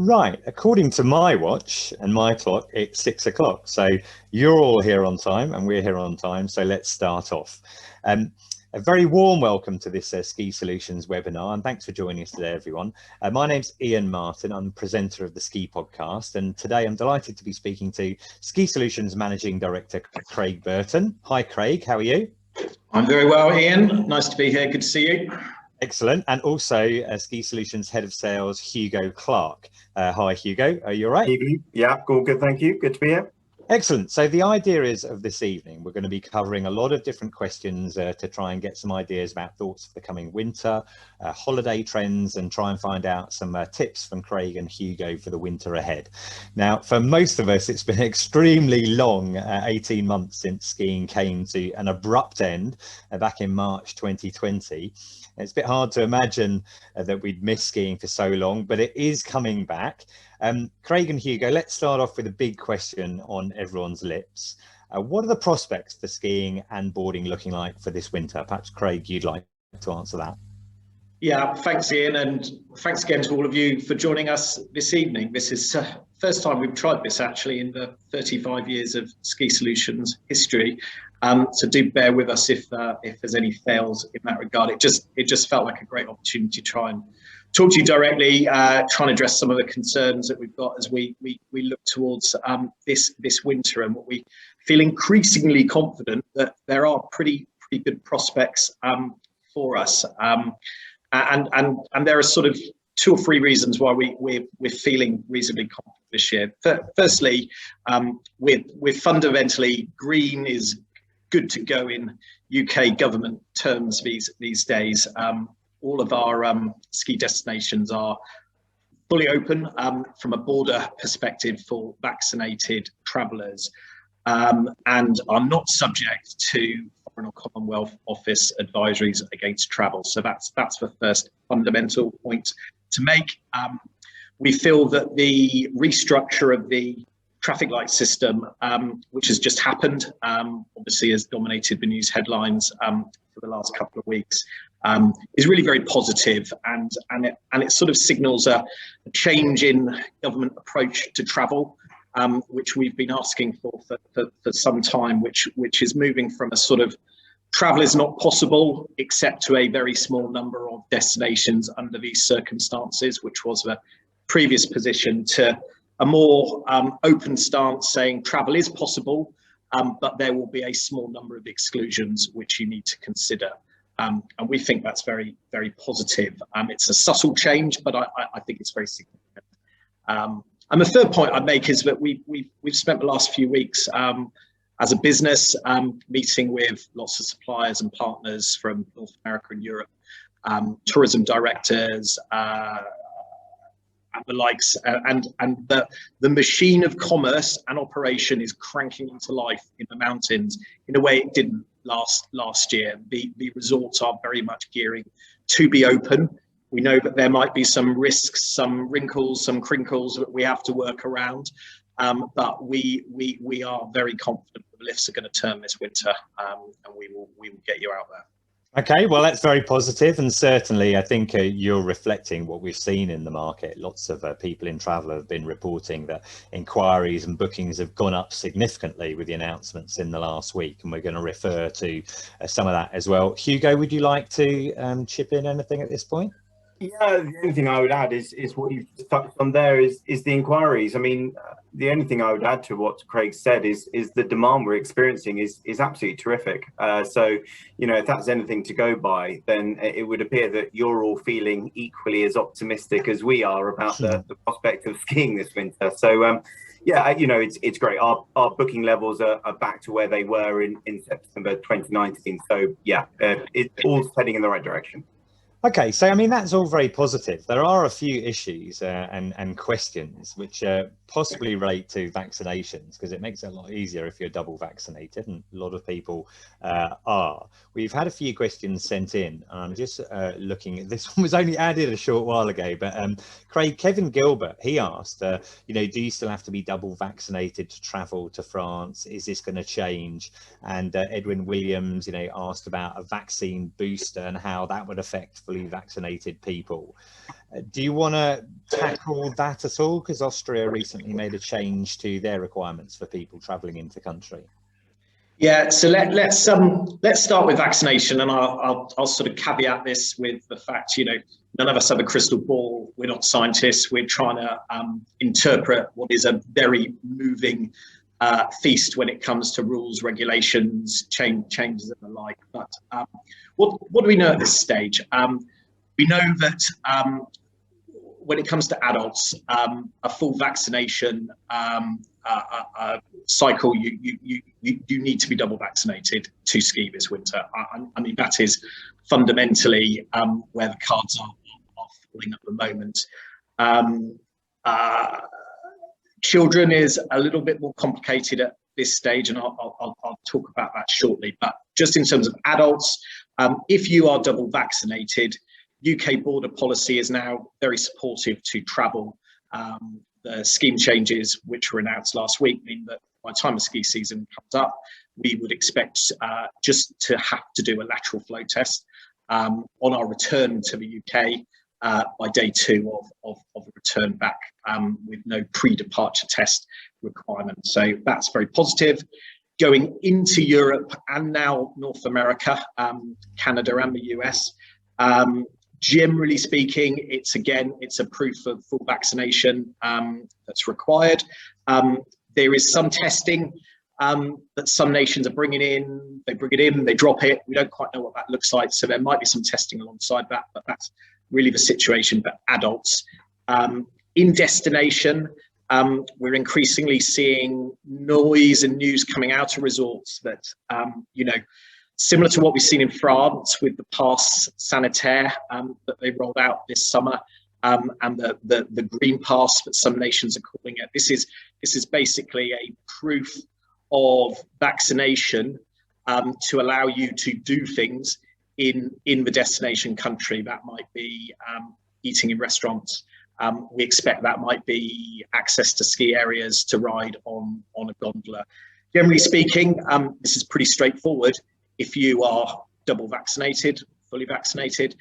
Right, according to my watch and my clock, it's 6 o'clock. So you're all here on time and we're here on time. So let's start off. Um, a very warm welcome to this Ski Solutions webinar, and thanks for joining us today, everyone. My name's Ian Martin. I'm the presenter of the Ski Podcast, and today I'm delighted to be speaking to Ski Solutions Managing Director Craig Burton. Hi, Craig. How are you? I'm very well, Ian. Nice to be here. Good to see you. Excellent. And also Ski Solutions Head of Sales, Hugo Clark. Hi, Hugo. Are you all right? Yeah, all good. Thank you. Good to be here. Excellent. So the idea is of this evening, we're going to be covering a lot of different questions to try and get some ideas about thoughts for the coming winter, holiday trends, and try and find out some tips from Craig and Hugo for the winter ahead. Now, for most of us, it's been extremely long, 18 months since skiing came to an abrupt end back in March 2020. It's a bit hard to imagine that we'd missed skiing for so long, but it is coming back. Craig and Hugo, let's start off with a big question on everyone's lips. What are the prospects for skiing and boarding looking like for this winter? Perhaps, Craig, you'd like to answer that. Yeah, thanks, Ian, and thanks again to all of you for joining us this evening. This is the first time we've tried this, actually, in the 35 years of Ski Solutions history. So do bear with us if there's any fails in that regard. It just felt like a great opportunity to try and talk to you directly, try and address some of the concerns that we've got as we look towards this winter, and what we feel increasingly confident that there are pretty good prospects for us. And there are sort of 2 or 3 reasons why we're feeling reasonably confident this year. Firstly, we're fundamentally green is good to go in UK government terms these days. All of our ski destinations are fully open from a border perspective for vaccinated travellers, and are not subject to Foreign or Commonwealth Office advisories against travel. So that's the first fundamental point to make. We feel that the restructure of the traffic light system, which has just happened, obviously has dominated the news headlines for the last couple of weeks, is really very positive, and it sort of signals a change in government approach to travel, which we've been asking for some time, which is moving from a sort of travel is not possible except to a very small number of destinations under these circumstances, which was the previous position, to a more open stance saying travel is possible, but there will be a small number of exclusions which you need to consider. And we think that's very, very positive. It's a subtle change, but I think it's very significant. And the third point I'd make is that we've spent the last few weeks as a business meeting with lots of suppliers and partners from North America and Europe, tourism directors, and the likes, and the machine of commerce and operation is cranking into life in the mountains in a way it didn't last year. The resorts are very much gearing to be open. We know that there might be some risks, some wrinkles, some crinkles that we have to work around, but we are very confident the lifts are going to turn this winter, and we will get you out there. Okay, well, that's very positive, and certainly I think you're reflecting what we've seen in the market. Lots of people in travel have been reporting that inquiries and bookings have gone up significantly with the announcements in the last week, and we're going to refer to some of that as well. Hugo, would you like to chip in anything at this point? Yeah, the only thing I would add is what you've touched on there is the inquiries. I mean, the only thing I would add to what Craig said is the demand we're experiencing is absolutely terrific. So, you know, if that's anything to go by, then it would appear that you're all feeling equally as optimistic as we are about the prospect of skiing this winter. So, yeah, you know, it's great. Our booking levels are back to where they were in September 2019. So, yeah, it's all heading in the right direction. Okay, so I mean, that's all very positive. There are a few issues and questions which possibly relate to vaccinations, because it makes it a lot easier if you're double vaccinated, and a lot of people are. We've had a few questions sent in. I'm just looking at this one was only added a short while ago, but Craig, Kevin Gilbert, he asked, you know, do you still have to be double vaccinated to travel to France? Is this going to change? And Edwin Williams, you know, asked about a vaccine booster and how that would affect fully vaccinated people. Do you want to tackle that at all? Because Austria recently made a change to their requirements for people travelling into the country. Yeah, so let's start with vaccination, and I'll sort of caveat this with the fact, you know, none of us have a crystal ball. We're not scientists. We're trying to interpret what is a very moving feast when it comes to rules, regulations, changes and the like. But what do we know at this stage? We know that when it comes to adults, a full vaccination cycle, you need to be double vaccinated to ski this winter. I mean, that is fundamentally where the cards are falling at the moment. Children is a little bit more complicated at this stage, and I'll talk about that shortly. But just in terms of adults, if you are double vaccinated, UK border policy is now very supportive to travel. The scheme changes, which were announced last week, mean that by the time the ski season comes up, we would expect just to have to do a lateral flow test on our return to the UK by day 2 of a return back with no pre-departure test requirement. So that's very positive. Going into Europe and now North America, Canada and the US, generally speaking, it's a proof of full vaccination that's required. There is some testing that some nations are bringing in. They bring it in, they drop it. We don't quite know what that looks like. So there might be some testing alongside that, but that's really the situation for adults. In destination, we're increasingly seeing noise and news coming out of resorts that, you know, similar to what we've seen in France with the pass sanitaire that they rolled out this summer, and the green pass that some nations are calling it. This is basically a proof of vaccination to allow you to do things in the destination country. That might be eating in restaurants. We expect that might be access to ski areas, to ride on a gondola. Generally speaking, this is pretty straightforward. If you are double vaccinated, fully vaccinated,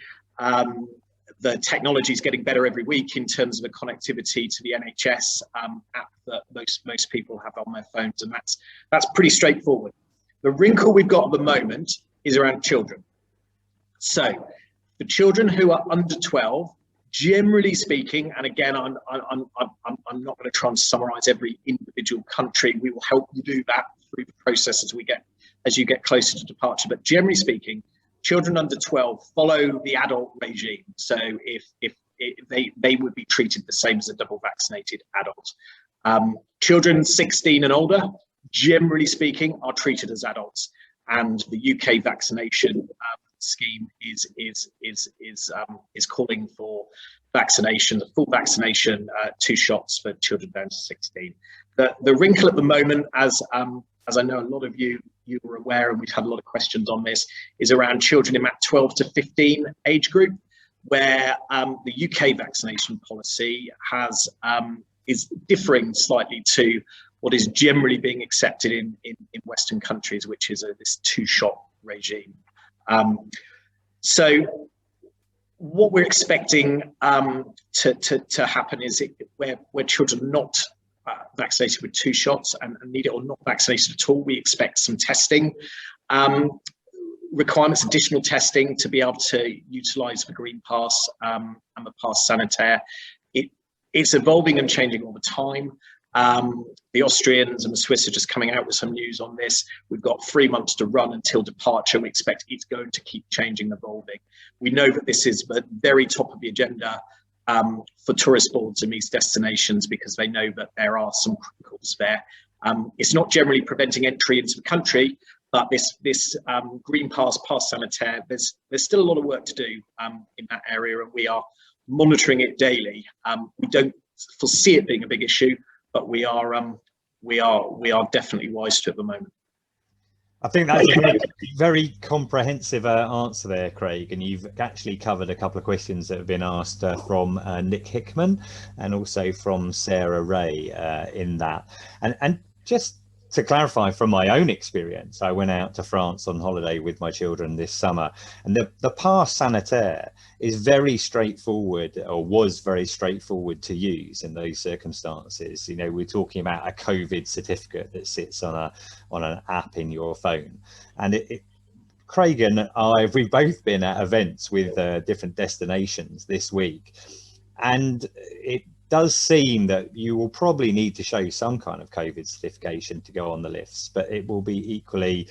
the technology is getting better every week in terms of the connectivity to the NHS app that most people have on their phones, and that's pretty straightforward. The wrinkle we've got at the moment is around children. So the children who are under 12, generally speaking, and again, I'm not going to try and summarise every individual country. We will help you do that through the process as you get closer to departure. But generally speaking, children under 12 follow the adult regime. So if they would be treated the same as a double vaccinated adult. Children 16 and older, generally speaking, are treated as adults, and the UK vaccination scheme is calling for vaccination, full vaccination, 2 shots for children down to 16. The wrinkle at the moment, as I know a lot of you were aware, and we've had a lot of questions on this, is around children in that 12 to 15 age group, where the UK vaccination policy is differing slightly to what is generally being accepted in Western countries, which is this 2-shot regime. So what we're expecting to happen is where children are not vaccinated with 2 shots and need it, or not vaccinated at all, we expect some testing requirements, additional testing to be able to utilize the green pass and the pass sanitaire. It's evolving and changing all the time. The Austrians and the Swiss are just coming out with some news on this. We've got 3 months to run until departure. We expect it's going to keep changing and evolving. We know that this is the very top of the agenda for tourist boards in these destinations, because they know that there are some crinkles there. It's not generally preventing entry into the country, but this green pass sanitaire, there's still a lot of work to do in that area, and we are monitoring it daily. We don't foresee it being a big issue, but we are definitely wise to it at the moment. I think that's a very, very comprehensive answer there, Craig, and you've actually covered a couple of questions that have been asked from Nick Hickman and also from Sarah Ray in that. And just to clarify from my own experience, I went out to France on holiday with my children this summer, and the pass sanitaire is very straightforward, or was very straightforward to use in those circumstances. You know, we're talking about a COVID certificate that sits on an app in your phone, and Craig and we've both been at events with different destinations this week, and it does seem that you will probably need to show some kind of COVID certification to go on the lifts, but it will be equally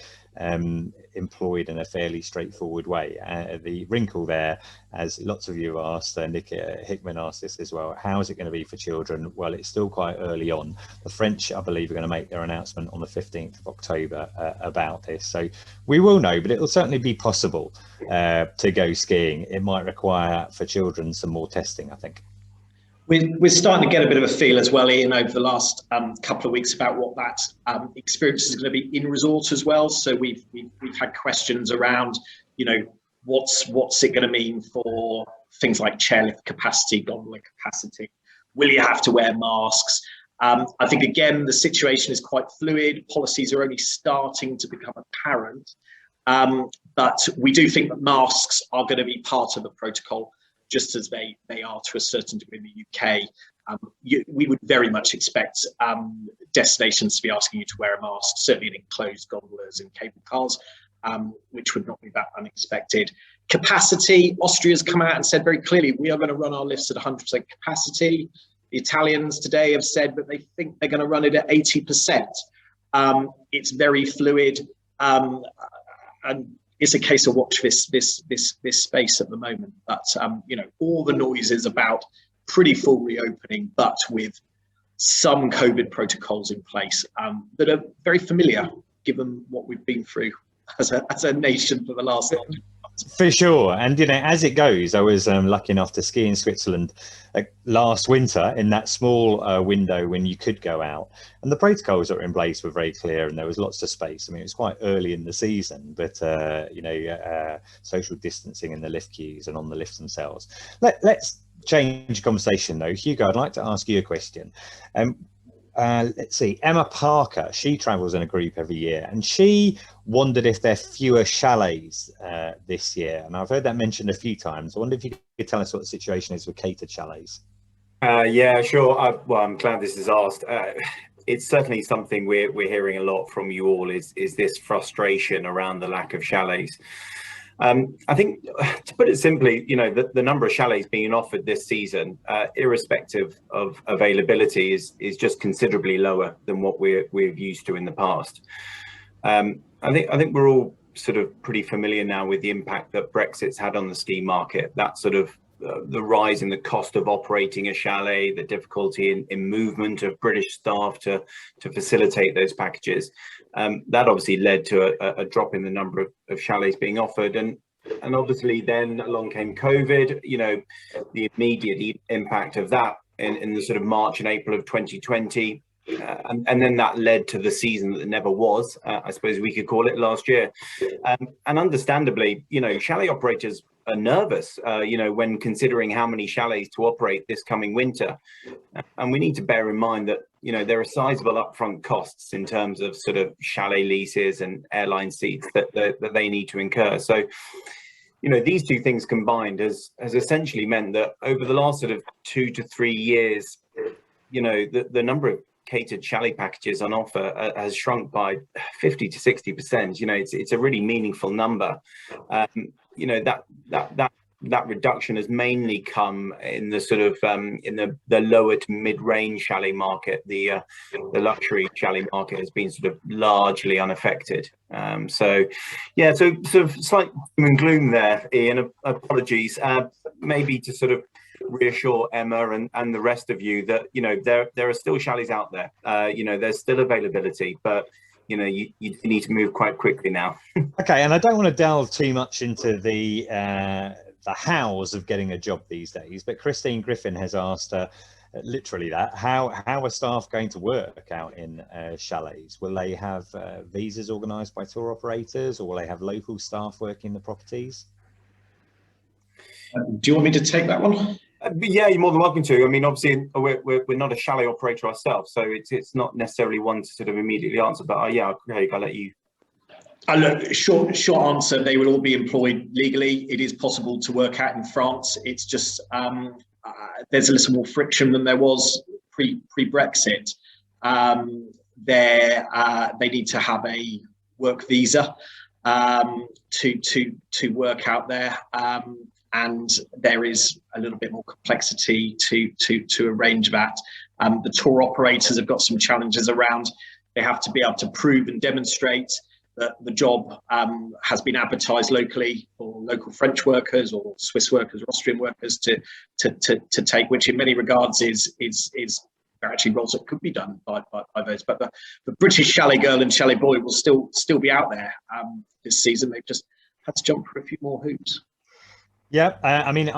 employed in a fairly straightforward way. The wrinkle there, as lots of you have asked, Nick Hickman asked this as well, how is it going to be for children? Well, it's still quite early on. The French, I believe, are going to make their announcement on the 15th of October about this. So we will know, but it will certainly be possible to go skiing. It might require for children some more testing, I think. We're starting to get a bit of a feel as well, Ian, over the last couple of weeks about what that experience is going to be in resort as well. So we've had questions around, you know, what's it going to mean for things like chairlift capacity, gondola capacity? Will you have to wear masks? I think, again, the situation is quite fluid. Policies are only starting to become apparent. But we do think that masks are going to be part of the protocol, just as they are to a certain degree in the UK. We would very much expect destinations to be asking you to wear a mask, certainly in enclosed gondolas and cable cars, which would not be that unexpected. Capacity, Austria's come out and said very clearly, we are going to run our lifts at 100% capacity. The Italians today have said that they think they're going to run it at 80%. It's very fluid, and it's a case of watch this space at the moment. But you know, all the noise is about pretty full reopening, but with some COVID protocols in place that are very familiar, given what we've been through as a nation for the last months. For sure. And, you know, as it goes, I was lucky enough to ski in Switzerland last winter in that small window when you could go out. And the protocols that were in place were very clear, and there was lots of space. I mean, it was quite early in the season, but, you know, social distancing in the lift queues and on the lifts themselves. Let's change conversation, though. Hugo, I'd like to ask you a question. Let's see, Emma Parker, she travels in a group every year, and she wondered if there are fewer chalets this year. And I've heard that mentioned a few times. I wonder if you could tell us what the situation is with catered chalets. Yeah, sure. Well, I'm glad this is asked. It's certainly something we're hearing a lot from you all, is this frustration around the lack of chalets. I think, to put it simply, you know, the number of chalets being offered this season, irrespective of availability, is just considerably lower than what we're used to in the past. I think we're all sort of pretty familiar now with the impact that Brexit's had on the ski market. That sort of the rise in the cost of operating a chalet, the difficulty in movement of British staff to facilitate those packages. That obviously led to a drop in the number of chalets being offered, and obviously then along came COVID. You know, the immediate impact of that in the sort of March and April of 2020, and then that led to the season that never was, I suppose we could call it, last year. And understandably, you know, chalet operators are nervous, you know, when considering how many chalets to operate this coming winter. And we need to bear in mind that, you know, there are sizable upfront costs in terms of sort of chalet leases and airline seats that they need to incur. So, you know, these two things combined has essentially meant that over the last sort of 2 to 3 years, you know, the number of catered chalet packages on offer has shrunk by 50 to 60%. You know, it's a really meaningful number. You know, that reduction has mainly come in the sort of in the lower to mid-range chalet market. The luxury chalet market has been sort of largely unaffected. So yeah, so sort of slight doom and gloom there, Ian. Apologies. Maybe to sort of reassure Emma and the rest of you that, you know, there are still chalets out there. You know, there's still availability, but you know, you need to move quite quickly now. Okay, and I don't want to delve too much into the hows of getting a job these days, but Christine Griffin has asked literally that, how are staff going to work out in chalets? Will they have visas organised by tour operators, or will they have local staff working the properties? Do you want me to take that one? Yeah, you're more than welcome to. I mean, obviously, we're not a chalet operator ourselves, so it's not necessarily one to sort of immediately answer. But yeah, Craig, I'll let you. Look, short answer, they will all be employed legally. It is possible to work out in France. It's just there's a little more friction than there was pre-Brexit. They need to have a work visa to work out there. And there is a little bit more complexity to arrange that. The tour operators have got some challenges around. They have to be able to prove and demonstrate that the job has been advertised locally for local French workers or Swiss workers or Austrian workers to take, which in many regards is actually roles that could be done by those. But the British chalet girl and chalet boy will still be out there this season. They've just had to jump for a few more hoops. Yeah, I mean,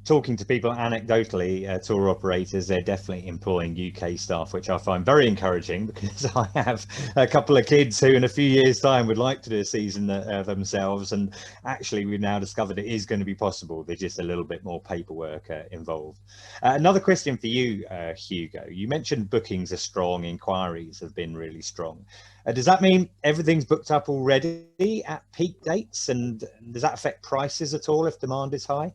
talking to people anecdotally, tour operators, they're definitely employing UK staff, which I find very encouraging, because I have a couple of kids who in a few years' time would like to do a season themselves. And actually, we've now discovered it is going to be possible. There's just a little bit more paperwork involved. Another question for you, Hugo. You mentioned bookings are strong, inquiries have been really strong. Does that mean everything's booked up already at peak dates? And does that affect prices at all if demand is high?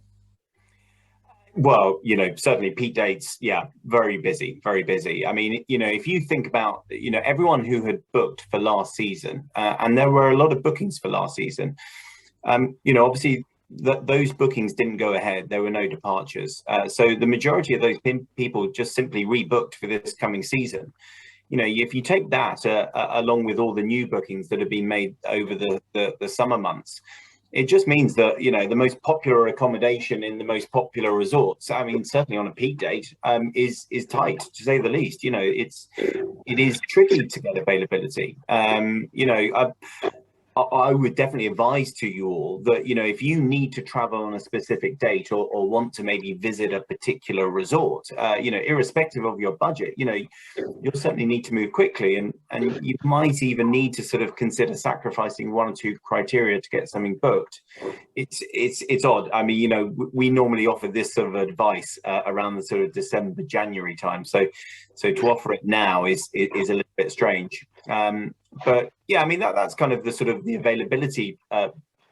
Well, certainly peak dates, yeah, very busy, very busy. I mean, if you think about, everyone who had booked for last season, and there were a lot of bookings for last season, obviously those bookings didn't go ahead. There were no departures. So the majority of those people just simply rebooked for this coming season. If you take that along with all the new bookings that have been made over the summer months, it just means that, the most popular accommodation in the most popular resorts, I mean, certainly on a peak date, is tight, to say the least. It is tricky to get availability. I would definitely advise to you all that, if you need to travel on a specific date or want to maybe visit a particular resort, irrespective of your budget, you'll certainly need to move quickly, and you might even need to sort of consider sacrificing one or two criteria to get something booked. It's odd. I mean, we normally offer this sort of advice around the sort of December, January time. So to offer it now is a little bit strange. But yeah, I mean, that's kind of the sort of the availability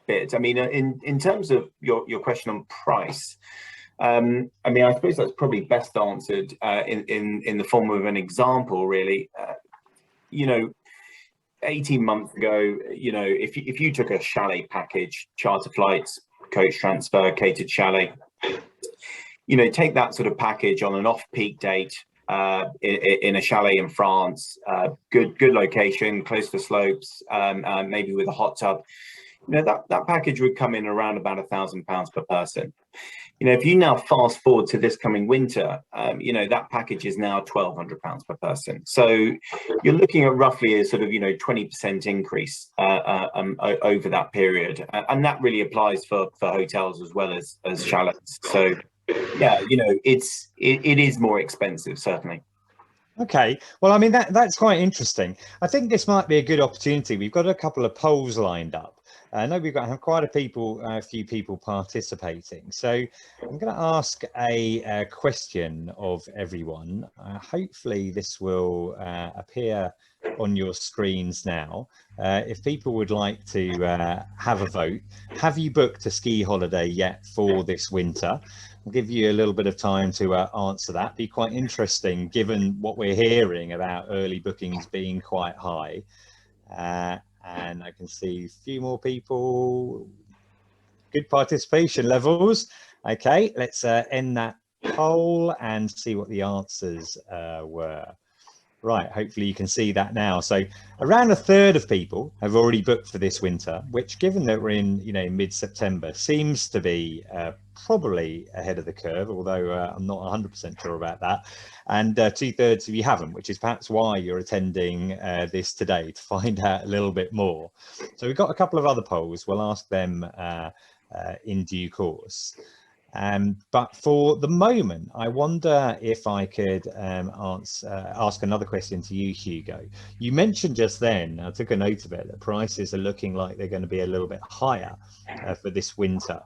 bit. I mean, in terms of your question on price, I mean, I suppose that's probably best answered in the form of an example, really. 18 months ago, if you took a chalet package, charter flights, coach transfer, catered chalet, take that sort of package on an off-peak date, in a chalet in France, good location, close to slopes, maybe with a hot tub, that package would come in around about £1,000 per person. If you now fast forward to this coming winter, that package is now £1,200 per person. So you're looking at roughly a sort of 20% increase over that period, and that really applies for hotels as well as chalets. So yeah, it is more expensive, certainly. Okay, well, I mean, that's quite interesting. I think this might be a good opportunity. We've got a couple of polls lined up. I know we've got quite a few people participating. So I'm going to ask a question of everyone. Hopefully this will appear on your screens now. If people would like to have a vote, have you booked a ski holiday yet for this winter? I'll give you a little bit of time to answer that. Be quite interesting given what we're hearing about early bookings being quite high. And I can see a few more people. Good participation levels. Okay, let's end that poll and see what the answers were. Right, hopefully you can see that now. So around a third of people have already booked for this winter, which, given that we're in mid-September, seems to be probably ahead of the curve, although I'm not 100% sure about that. And 2/3 of you haven't, which is perhaps why you're attending this today, to find out a little bit more. So we've got a couple of other polls. We'll ask them in due course. But for the moment, I wonder if I could ask another question to you, Hugo. You mentioned just then, I took a note of it, that prices are looking like they're going to be a little bit higher for this winter.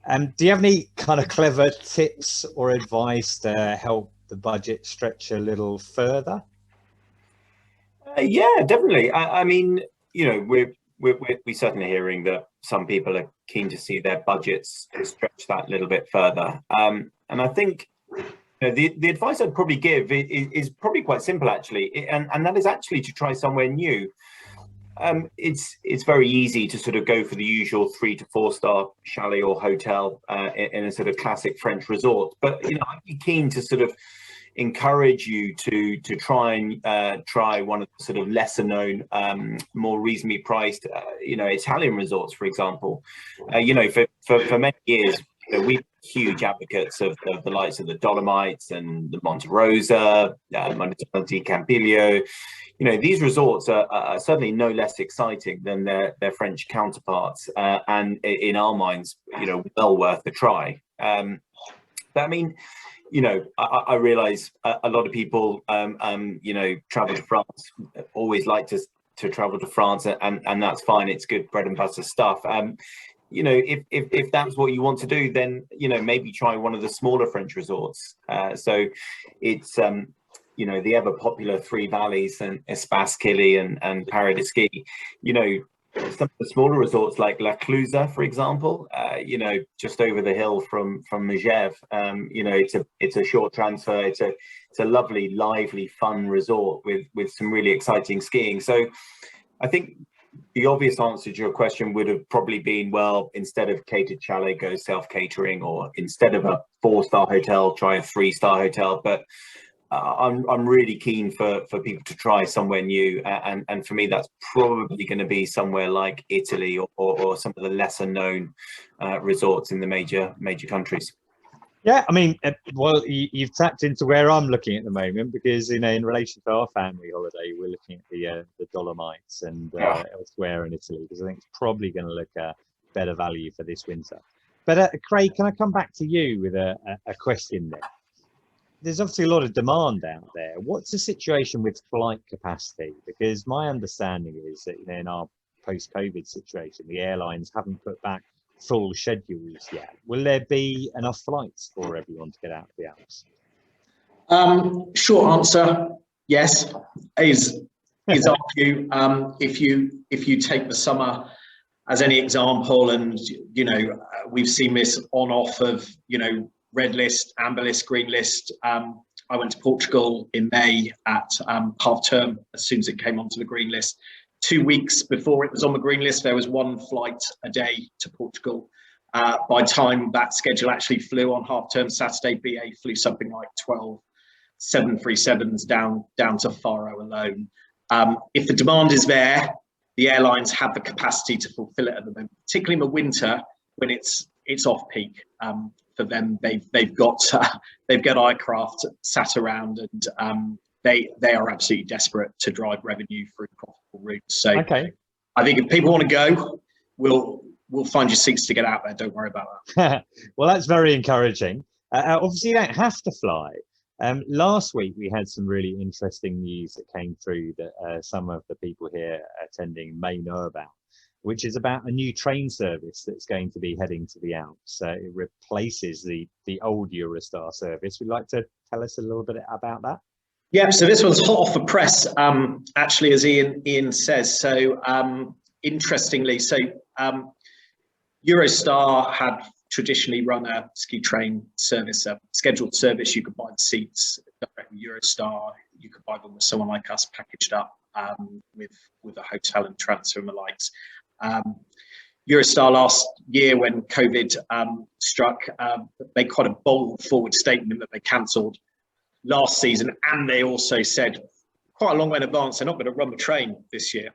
Do you have any kind of clever tips or advice to help the budget stretch a little further? Yeah, definitely. I mean, you know, we're certainly hearing that some people are keen to see their budgets stretch that little bit further. And I think, you know, the advice I'd probably give is probably quite simple, actually, and that is actually to try somewhere new. It's very easy to sort of go for the usual 3 to 4 star chalet or hotel in a sort of classic French resort, but you know, I'd be keen to sort of encourage you to try and try one of the sort of lesser known, more reasonably priced, you know, Italian resorts, for example. You know, for many years, you know, we've been huge advocates of the likes of the Dolomites and the Monte Rosa, Monte Campiglio. You know, these resorts are certainly no less exciting than their French counterparts, and in our minds, you know, well worth a try. But I mean, you know, I realize a lot of people, you know, travel to France, always like to travel to France, and that's fine. It's good bread and butter stuff. You know, if that's what you want to do, then, you know, maybe try one of the smaller French resorts. So it's, you know, the ever popular Three Valleys and Espace Killy and Paris de Ski. You know, some of the smaller resorts like La Clusaz, for example, you know, just over the hill from Megève. You know, it's a short transfer. It's a lovely, lively, fun resort with some really exciting skiing. So I think the obvious answer to your question would have probably been, well, instead of catered chalet, go self-catering, or instead of a 4-star hotel, try a 3-star hotel. But I'm really keen for people to try somewhere new, and for me that's probably going to be somewhere like Italy or some of the lesser known resorts in the major countries. Yeah, I mean, well, you've tapped into where I'm looking at the moment, because, you know, in relation to our family holiday, we're looking at the Dolomites and elsewhere in Italy, because I think it's probably going to look better value for this winter. But Craig, can I come back to you with a question there? There's obviously a lot of demand out there. What's the situation with flight capacity? Because my understanding is that, you know, in our post-COVID situation, the airlines haven't put back full schedules yet. Will there be enough flights for everyone to get out of the Alps? Short answer, yes. Is our view. If you take the summer as any example, and you know, we've seen this on off of, you know, red list, amber list, green list. I went to Portugal in May at half term, as soon as it came onto the green list. 2 weeks before it was on the green list, there was 1 flight a day to Portugal. By the time that schedule actually flew on half term Saturday, BA flew something like 12 737s down to Faro alone. If the demand is there, the airlines have the capacity to fulfill it at the moment, particularly in the winter when it's off peak. For them, they've got aircraft sat around, and they are absolutely desperate to drive revenue through profitable routes. So okay. I think if people want to go, we'll find you seats to get out there. Don't worry about that. Well, that's very encouraging. Obviously, you don't have to fly. Last week, we had some really interesting news that came through that some of the people here attending may know about, which is about a new train service that's going to be heading to the Alps. It replaces the old Eurostar service. Would you like to tell us a little bit about that? Yeah, so this one's hot off the press, actually, as Ian says. So interestingly, Eurostar had traditionally run a ski train service, a scheduled service. You could buy the seats directly with Eurostar. You could buy them with someone like us packaged up with a hotel and transfer and the likes. Eurostar last year, when COVID struck, made quite a bold forward statement that they cancelled last season, and they also said quite a long way in advance they're not going to run the train this year.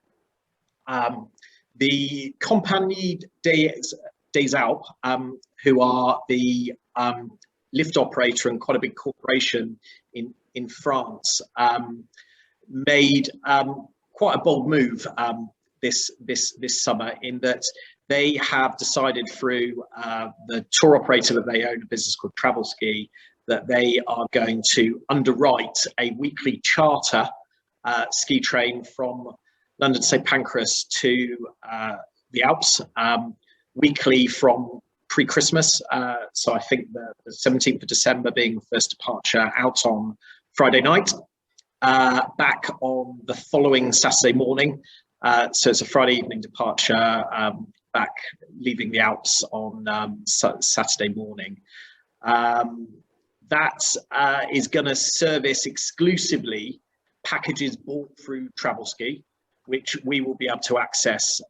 The Compagnie des Alpes, who are the lift operator and quite a big corporation in France, made quite a bold move this summer, in that they have decided through the tour operator that they own, a business called Travel Ski, that they are going to underwrite a weekly charter ski train from London St Pancras to the Alps, weekly from pre-Christmas. So I think the 17th of December being the first departure, out on Friday night, back on the following Saturday morning. So it's a Friday evening departure, back leaving the Alps on Saturday morning. That is going to service exclusively packages bought through Travelski, which we will be able to access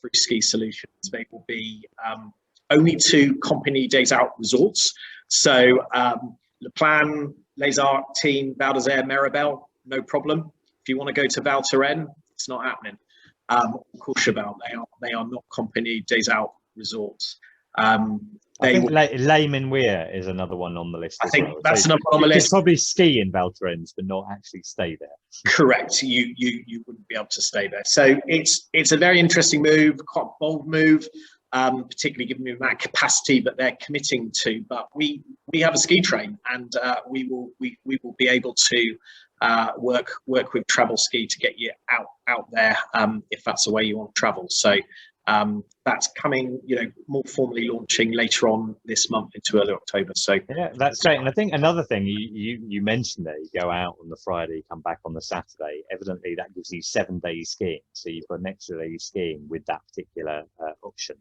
through Ski Solutions. They will be only to company days out resorts. So Le Plan, Les Arcs, Team, Val d'Isère, Maribel, no problem. If you want to go to Val Thorens, it's not happening. Courchevel, they are not company days out resorts. I think Les Menuires is another one on the list. I think well. that's another one on the list. You could probably ski in Val Thorens, but not actually stay there. Correct. You wouldn't be able to stay there. So it's a very interesting move, quite a bold move, particularly given the amount of capacity that they're committing to. But we have a ski train, and we will be able to work with Travelski to get you out there if that's the way you want to travel. So that's coming, more formally launching later on this month into early October. So yeah, that's great. And I think another thing you mentioned there, you go out on the Friday, come back on the Saturday. Evidently, that gives you 7 days skiing. So you've got an extra day skiing with that particular option.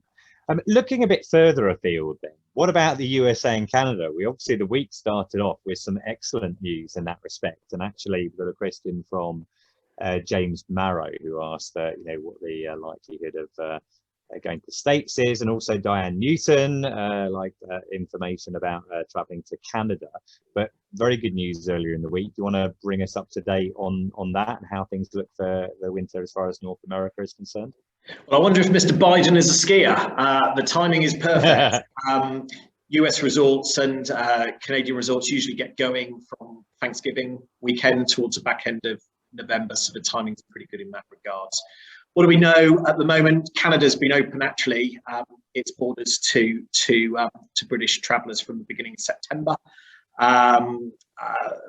Looking a bit further afield then, what about the USA and Canada? Obviously the week started off with some excellent news in that respect. And actually we've got a question from James Marrow, who asked, what the likelihood of going to the States is, and also Diane Newton, information about traveling to Canada. But very good news earlier in the week. Do you want to bring us up to date on that and how things look for the winter as far as North America is concerned? Well, I wonder if Mr. Biden is a skier. The timing is perfect. US resorts and Canadian resorts usually get going from Thanksgiving weekend towards the back end of November, so the timing's pretty good in that regards. What do we know at the moment? Canada's been open actually, its borders to British travellers from the beginning of September.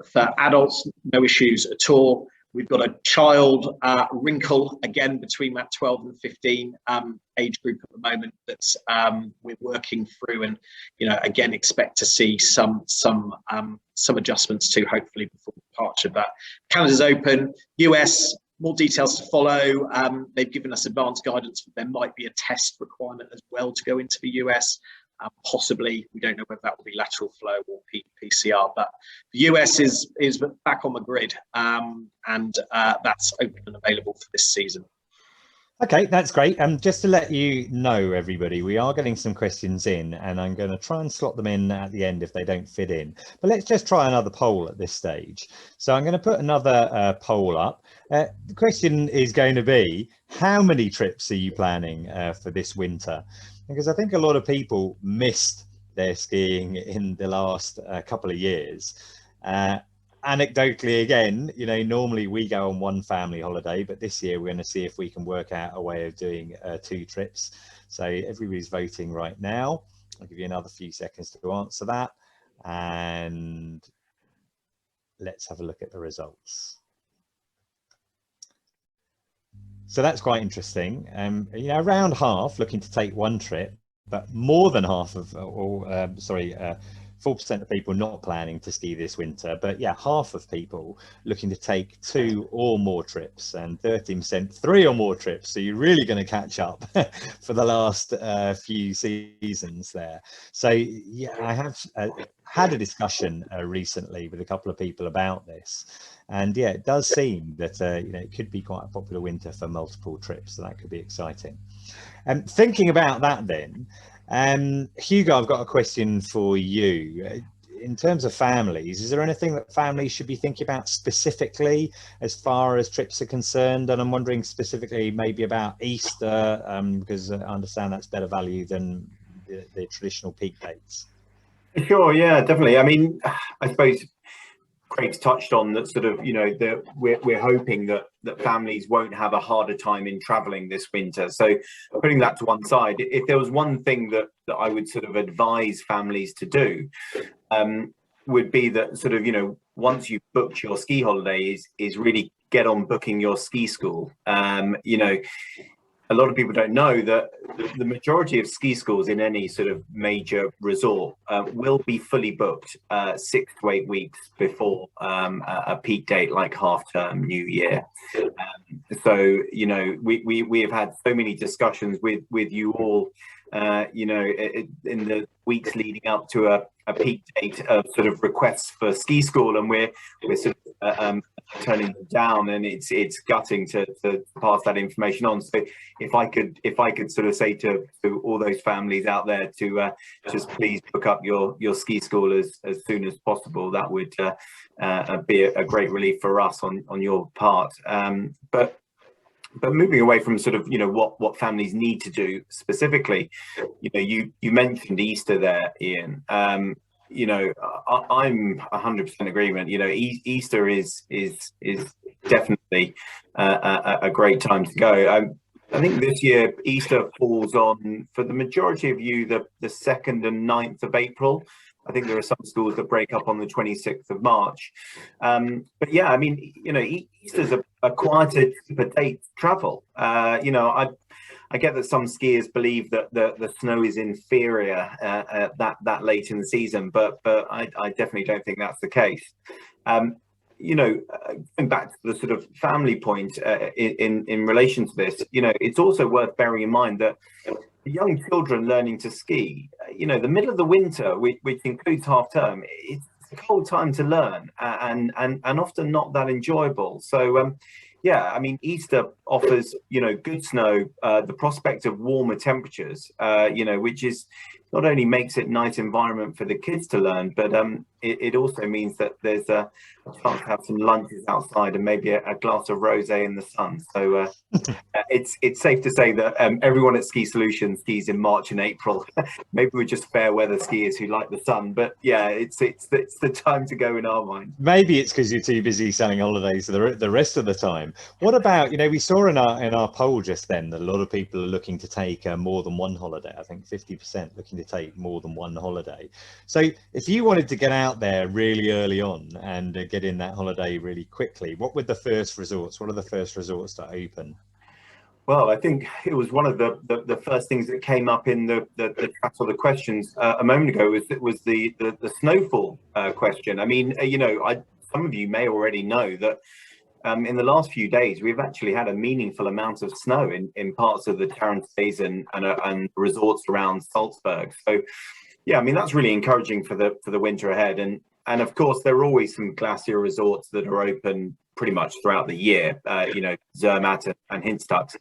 For adults, no issues at all. We've got a child wrinkle again between that 12 and 15 age group at the moment that we're working through, and again expect to see some adjustments to hopefully before departure. But Canada's open. US, more details to follow. They've given us advanced guidance. There might be a test requirement as well to go into the US. Possibly, we don't know whether that will be lateral flow or PCR, but the US is back on the grid, and that's open and available for this season. Okay, that's great. Just to let you know, everybody, we are getting some questions in, and I'm going to try and slot them in at the end if they don't fit in. But let's just try another poll at this stage. So I'm going to put another poll up. The question is going to be, how many trips are you planning for this winter? Because I think a lot of people missed their skiing in the last couple of years. Anecdotally, again, normally we go on one family holiday, but this year we're going to see if we can work out a way of doing 2 trips. So everybody's voting right now. I'll give you another few seconds to answer that. And let's have a look at the results. So that's quite interesting. Around half looking to take 1 trip, but more than half of, 4% of people not planning to ski this winter. But yeah, half of people looking to take 2 or more trips, and 13% 3 or more trips. So you're really going to catch up for the last few seasons there. So yeah, I have had a discussion recently with a couple of people about this. And yeah, it does seem that it could be quite a popular winter for multiple trips, so that could be exciting. Thinking about that then, Hugo, I've got a question for you. In terms of families, is there anything that families should be thinking about specifically as far as trips are concerned? And I'm wondering specifically maybe about Easter, because I understand that's better value than the traditional peak dates. Sure, yeah, definitely. I mean, I suppose Craig's touched on that sort of, that we're hoping that families won't have a harder time in traveling this winter. So putting that to one side, if there was one thing that I would sort of advise families to do, would be that sort of, once you've booked your ski holiday is really get on booking your ski school. a lot of people don't know that the majority of ski schools in any sort of major resort will be fully booked 6 to 8 weeks before a peak date like half term, New Year. So, you know, we have had so many discussions with you all, you know, in the weeks leading up to a peak date of sort of requests for ski school, and we're sort of turning them down, and it's gutting to pass that information on. So if I could sort of say to all those families out there to just please book up your ski school as soon as possible, that would be a great relief for us on your part. But moving away from sort of, you know, what families need to do specifically, you know, you mentioned Easter there, Ian. You know, I'm 100% agreement. You know, Easter is definitely a great time to go. I think this year Easter falls on, for the majority of you, the 2nd and 9th of April. I think there are some schools that break up on the 26th of March. But yeah, I mean, you know, Easter's a quieter, cheaper date to travel. You know, I get that some skiers believe that the snow is inferior that late in the season, but I definitely don't think that's the case. You know, going back to the sort of family point in relation to this, you know, it's also worth bearing in mind that young children learning to ski, you know, the middle of the winter, which includes half term, it's a cold time to learn, and often not that enjoyable. So yeah, I mean, Easter offers, you know, good snow, the prospect of warmer temperatures, you know, which is not only makes it nice environment for the kids to learn, but it also means that there's a chance to have some lunches outside and maybe a glass of rosé in the sun. So it's safe to say that everyone at Ski Solutions skis in March and April. Maybe we're just fair weather skiers who like the sun, but yeah, it's the time to go in our mind. Maybe it's because you're too busy selling holidays the rest of the time. What about, you know, we saw in our poll just then that a lot of people are looking to take more than one holiday. I think 50% looking to take more than one holiday. So if you wanted to get out there really early on and get in that holiday really quickly, what were the first resorts? What are the first resorts to open? Well, I think it was one of the first things that came up in the chat or the questions a moment ago was the Snowfall question. I mean, you know, some of you may already know that in the last few days we've actually had a meaningful amount of snow in parts of the Tarentaise and resorts around Salzburg. So yeah, I mean, that's really encouraging for the winter ahead, and of course there are always some glacier resorts that are open pretty much throughout the year, you know, Zermatt and Hintertux.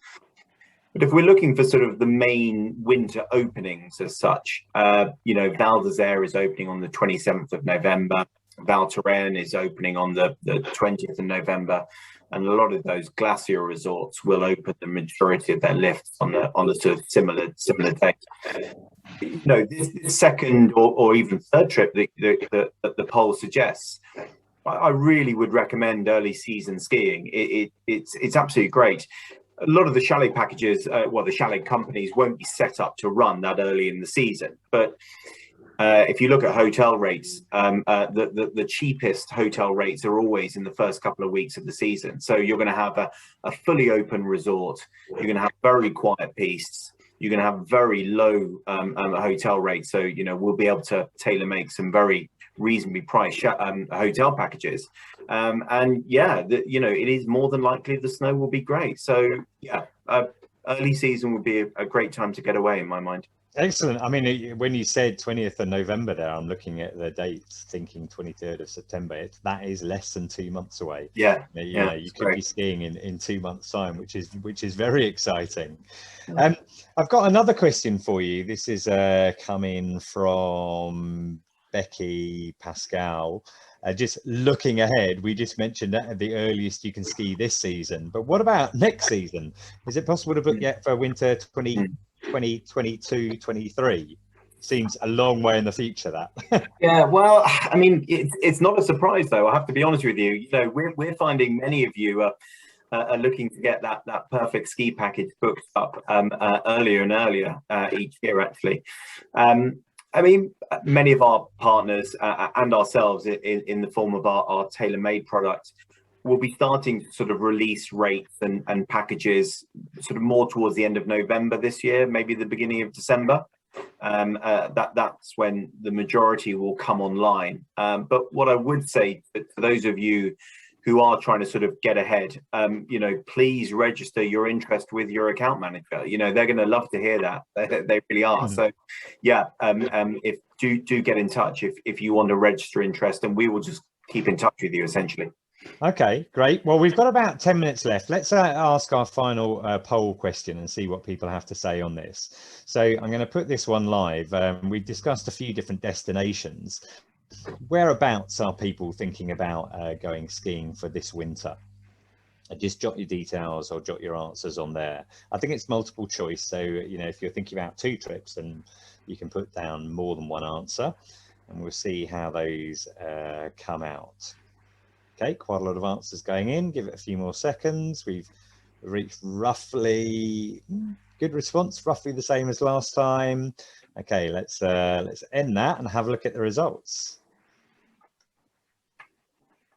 But if we're looking for sort of the main winter openings as such, you know, Val d'Isère is opening on the 27th of November. Val Thorens is opening on the 20th of November, and a lot of those glacier resorts will open the majority of their lifts on the sort of similar date. You know, this second or even third trip that the poll suggests, I really would recommend early season skiing. It's absolutely great. A lot of the chalet packages, well, the chalet companies won't be set up to run that early in the season, but if you look at hotel rates, the cheapest hotel rates are always in the first couple of weeks of the season. So you're going to have a fully open resort. You're going to have very quiet pistes. You're going to have very low hotel rates. So, you know, we'll be able to tailor make some very reasonably priced hotel packages. And yeah, you know, it is more than likely the snow will be great. So yeah, early season would be a great time to get away in my mind. Excellent. I mean, when you said 20th of November there, I'm looking at the dates, thinking 23rd of September. That is less than 2 months away. Yeah. You could be skiing in 2 months' time, which is very exciting. I've got another question for you. This is coming from Becky Pascal. Just looking ahead, we just mentioned that the earliest you can ski this season, but what about next season? Is it possible to book yet for winter 2022, 23? Seems a long way in the future, that. Yeah, well, I mean, it's not a surprise though, I have to be honest with you. You know, we're finding many of you are looking to get that perfect ski package booked up earlier and earlier each year, actually. I mean, many of our partners and ourselves in the form of our tailor-made product, we'll be starting to sort of release rates and packages sort of more towards the end of November this year, maybe the beginning of December. That's when the majority will come online. But what I would say for those of you who are trying to sort of get ahead, you know, please register your interest with your account manager. You know, they're going to love to hear that. They really are. So yeah, if do get in touch if you want to register interest, and we will just keep in touch with you essentially. Okay, great. Well, we've got about 10 minutes left. Let's ask our final poll question and see what people have to say on this. So I'm going to put this one live. We've discussed a few different destinations. Whereabouts are people thinking about going skiing for this winter? Just jot your details or jot your answers on there. I think it's multiple choice. So, you know, if you're thinking about 2 trips, then you can put down more than one answer, and we'll see how those come out. Okay, quite a lot of answers going in. Give it a few more seconds. We've reached roughly, good response, roughly the same as last time. Okay, let's end that and have a look at the results.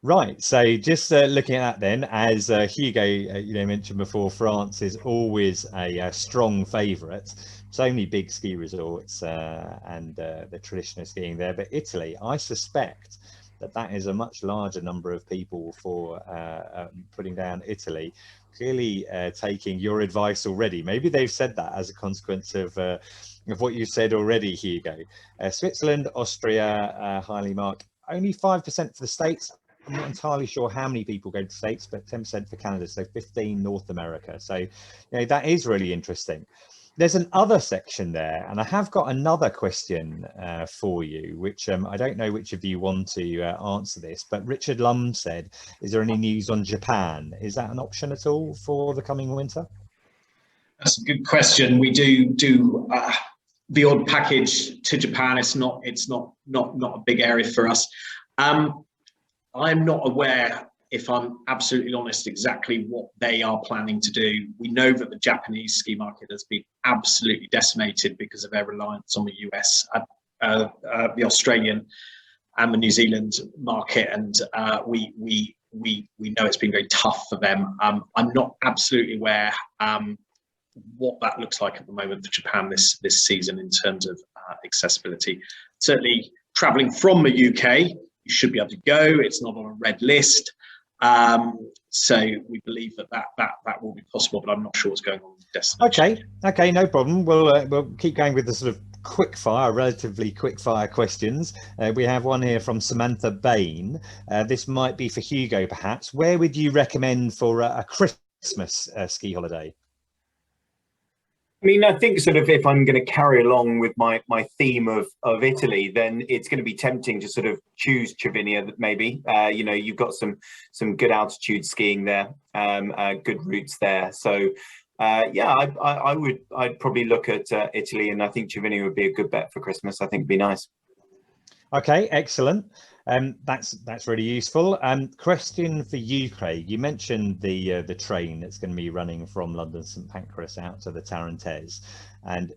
Right, so just looking at that then, as Hugo you know, mentioned before, France is always a strong favourite. So many big ski resorts and the tradition of skiing there. But Italy, I suspect that is a much larger number of people for putting down Italy. Clearly taking your advice already. Maybe they've said that as a consequence of what you said already, Hugo. Switzerland, Austria, highly marked. Only 5% for the States. I'm not entirely sure how many people go to the States, but 10% for Canada, so 15 North America. So, you know, that is really interesting. There's an other section there, and I have got another question for you, which I don't know which of you want to answer this, but Richard Lum said, is there any news on Japan? Is that an option at all for the coming winter? That's a good question. We do the odd package to Japan. It's not a big area for us. I'm not aware, if I'm absolutely honest, exactly what they are planning to do. We know that the Japanese ski market has been absolutely decimated because of their reliance on the US, the Australian and the New Zealand market, and we know it's been very tough for them. I'm not absolutely aware what that looks like at the moment for Japan this season in terms of accessibility. Certainly, traveling from the UK, you should be able to go. It's not on a red list. So we believe that will be possible, but I'm not sure what's going on with the destination. Okay, no problem. We'll keep going with the sort of relatively quick fire questions. We have one here from Samantha Bain. This might be for Hugo, perhaps. Where would you recommend for a Christmas ski holiday? I mean, I think sort of if I'm going to carry along with my theme of Italy, then it's going to be tempting to sort of choose Cervinia. Maybe you know, you've got some good altitude skiing there, good routes there. So yeah, I'd probably look at Italy, and I think Cervinia would be a good bet for Christmas. I think it'd be nice. Okay, excellent. That's really useful. Question for you, Craig. You mentioned the train that's going to be running from London St Pancras out to the Tarentaise, and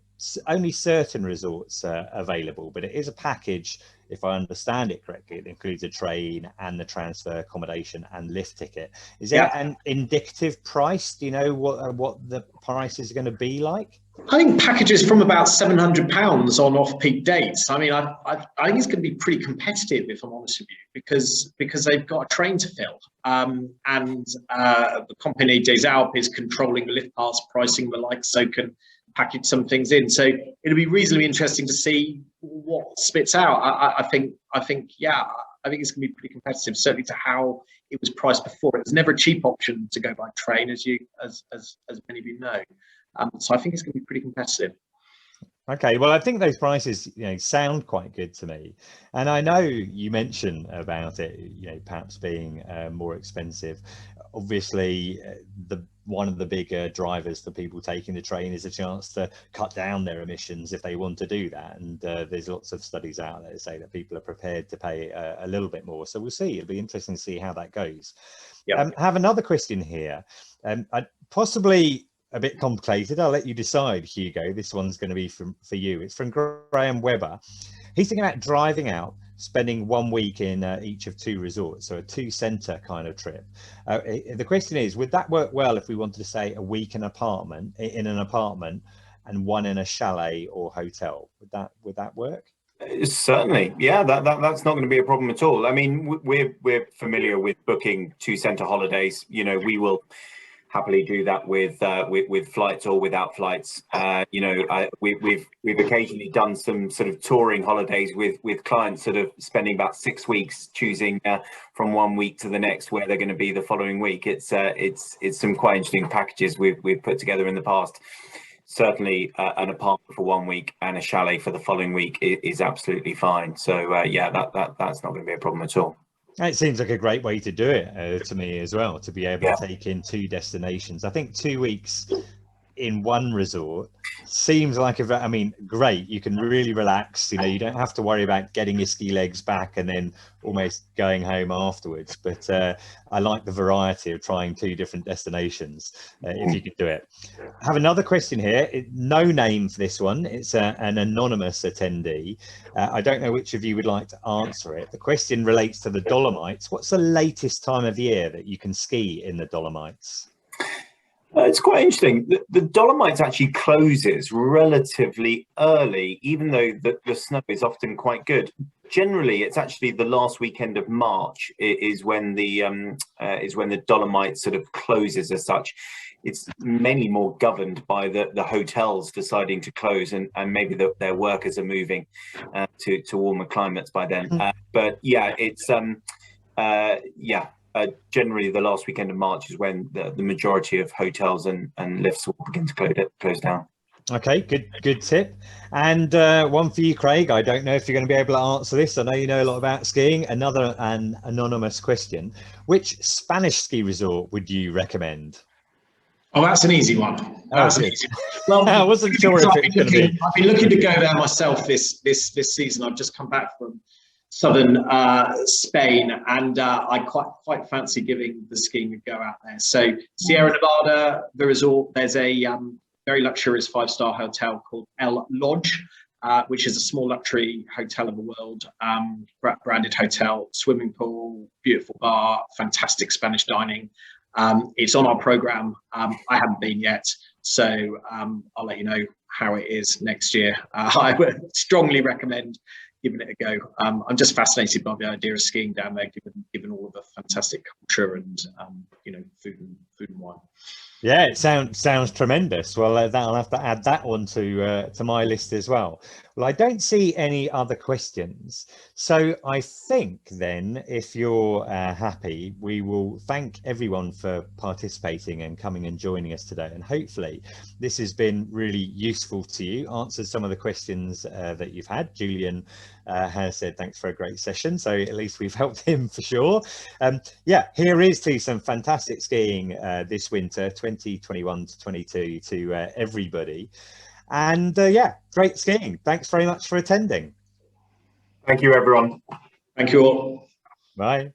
only certain resorts are available, but it is a package. If I understand it correctly, it includes a train and the transfer accommodation and lift ticket. Is there an indicative price? Do you know what the price is going to be like? I think packages from about £700 on off-peak dates. I mean, I think it's going to be pretty competitive, if I'm honest with you, because they've got a train to fill, and the Compagnie des Alpes is controlling the lift pass pricing, the like, so can package some things in. So it'll be reasonably interesting to see what spits out. I think it's going to be pretty competitive, certainly to how it was priced before. It was never a cheap option to go by train, as many of you know. So I think it's going to be pretty competitive. Okay, well, I think those prices, you know, sound quite good to me, and I know you mentioned about it, you know, perhaps being more expensive. Obviously, one of the bigger drivers for people taking the train is a chance to cut down their emissions if they want to do that, and there's lots of studies out there that say that people are prepared to pay a little bit more. So we'll see. It'll be interesting to see how that goes. I have another question here, possibly a bit complicated. I'll let you decide, Hugo. This one's going to be for you. It's from Graham Webber. He's thinking about driving out spending 1 week in each of 2 resorts, so a 2-center kind of trip. The question is, would that work well if we wanted to say a week in an apartment and 1 in a chalet or hotel? Would that work? Certainly, yeah. That's not going to be a problem at all. I mean, we're familiar with booking 2-center holidays. You know, we will happily do that with flights or without flights. You know, we've occasionally done some sort of touring holidays with clients sort of spending about 6 weeks choosing from 1 week to the next where they're going to be the following week. It's some quite interesting packages we've put together in the past. Certainly an apartment for 1 week and a chalet for the following week is absolutely fine. So yeah, that's not going to be a problem at all. It seems like a great way to do it to me as well, to be able to take in 2 destinations. I think 2 weeks in 1 resort seems like I mean, great. You can really relax. You know, you don't have to worry about getting your ski legs back and then almost going home afterwards. But I like the variety of trying 2 different destinations if you could do it. I have another question here. No name for this one. It's an anonymous attendee. I don't know which of you would like to answer it. The question relates to the Dolomites. What's the latest time of year that you can ski in the Dolomites? It's quite interesting. The Dolomites actually closes relatively early, even though the snow is often quite good. Generally, it's actually the last weekend of March is when the Dolomites sort of closes as such. It's mainly more governed by the hotels deciding to close, and maybe their workers are moving to warmer climates by then. But yeah, it's generally the last weekend of March is when the majority of hotels and lifts will begin to close down. Okay, good tip. And one for you, Craig. I don't know if you're going to be able to answer this. I know you know a lot about skiing. An anonymous question. Which Spanish ski resort would you recommend? Oh, that's an easy one. That's an easy one. Well, I wasn't sure if it was going to be. I've been looking to go there myself this season. I've just come back from southern Spain, and I quite fancy giving the skiing a go out there. So Sierra Nevada, the resort, there's a very luxurious 5-star hotel called El Lodge, which is a small luxury hotel in the world, branded hotel, swimming pool, beautiful bar, fantastic Spanish dining. It's on our program. I haven't been yet, so I'll let you know how it is next year. I would strongly recommend giving it a go. I'm just fascinated by the idea of skiing down there, given all of the fantastic culture and you know, food and wine. Yeah, it sounds tremendous. Well, I'll have to add that one to my list as well. Well, I don't see any other questions. So I think then, if you're happy, we will thank everyone for participating and coming and joining us today. And hopefully this has been really useful to you, answered some of the questions that you've had. Julian has said thanks for a great session, so at least we've helped him for sure. Yeah, here is to some fantastic skiing this winter 2021 to 22 to everybody, and yeah, great skiing. Thanks very much for attending. Thank you, everyone. Thank you all. Bye.